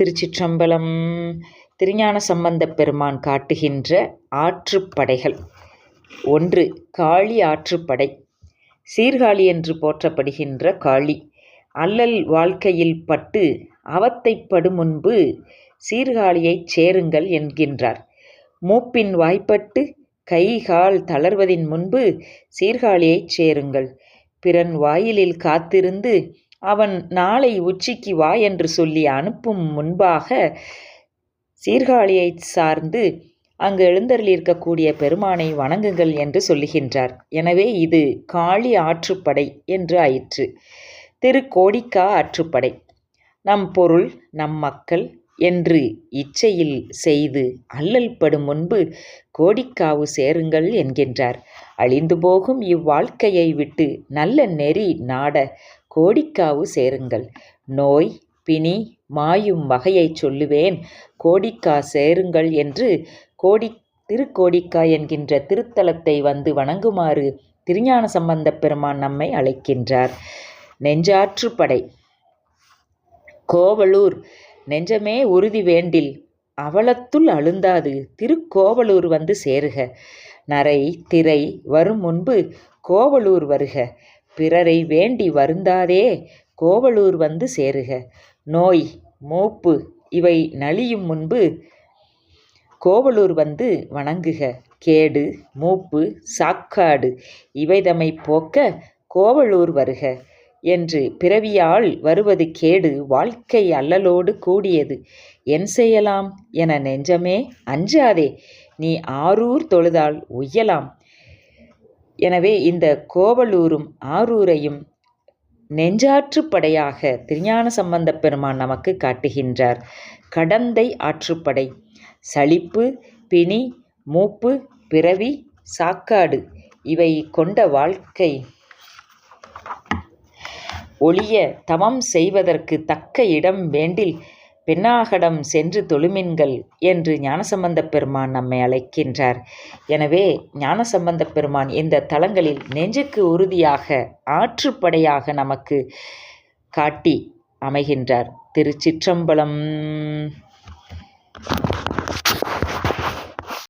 திருச்சிற்றம்பலம். திருஞான சம்பந்தப் பெருமான் காட்டுகின்ற ஆற்றுப்படைகள். 1. காளி ஆற்றுப்படை. சீர்காழி என்று போற்றப்படுகின்ற காளி அல்லல் வாழ்க்கையில் பட்டு அவத்தைப்படு முன்பு சீர்காழியைச் சேருங்கள் என்கின்றார். மூப்பின் வாய்ப்பட்டு கை கால் தளர்வதின் முன்பு சீர்காழியைச் சேருங்கள். பிறன் வாயிலில் காத்திருந்து அவன் நாளை உச்சிக்கு வா என்று சொல்லி அனுப்பும் முன்பாக சீர்காழியைச் சார்ந்து அங்கு எழுந்தருளியிருக்கக்கூடிய பெருமானை வணங்குங்கள் என்று சொல்லுகின்றார். எனவே இது காளி ஆற்றுப்படை என்று ஆயிற்று. திருக்கோடிக்கா ஆற்றுப்படை. நம் பொருள் நம் மக்கள் என்று இச்சையில் செய்து அல்லல் படும் முன்பு கோடிக்காவு சேருங்கள் என்கின்றார். அழிந்து போகும் இவ்வாழ்க்கையை விட்டு நல்ல நெறி நாட கோடிக்காவு சேருங்கள். நோய் பிணி மாயும் வகையை சொல்லுவேன், கோடிக்கா சேருங்கள் என்று திருக்கோடிக்கா என்கின்ற திருத்தலத்தை வந்து வணங்குமாறு திருஞான சம்பந்தப் பெருமான் நம்மை அழைக்கின்றார். நெஞ்சாற்றுப்படை. கோவலூர் நெஞ்சமே உறுதி வேண்டில் அவலத்துள் அழுந்தாது திருக்கோவலூர் வந்து சேருக. நரை திரை வரும் முன்பு கோவலூர் வருக. பிறரை வேண்டி வருந்தாதே கோவலூர் வந்து சேருக. நோய் மூப்பு இவை நலியும் முன்பு கோவலூர் வந்து வணங்குக. கேடு மூப்பு சாக்காடு இவைதமை போக்க கோவலூர் வருக என்று பிறவியால் வருவது கேடு, வாழ்க்கை அல்லலோடு கூடியது. என் செய்யலாம் என நெஞ்சமே அஞ்சாதே, நீ ஆரூர் தொழுதால் உய்யலாம். எனவே இந்த கோவலூரும் ஆரூரையும் நெஞ்சாற்றுப்படையாக திருஞான சம்பந்தப் பெருமான் நமக்கு காட்டுகின்றார். கடந்தை ஆற்றுப்படை. சலிப்பு பிணி மூப்பு பிறவி சாக்காடு இவை கொண்ட வாழ்க்கை ஒழிய தவம் செய்வதற்கு தக்க இடம் வேண்டில் பெண்ணாகடம் சென்று தொழுமின்கள் என்று ஞானசம்பந்தப் பெருமான் நம்மை அழைக்கின்றார். எனவே ஞானசம்பந்தப் பெருமான் இந்த தலங்களில் நெஞ்சுக்கு உறுதியாக ஆற்றுப்படையாக நமக்கு காட்டி அமைகின்றார். திருச்சிற்றம்பலம்.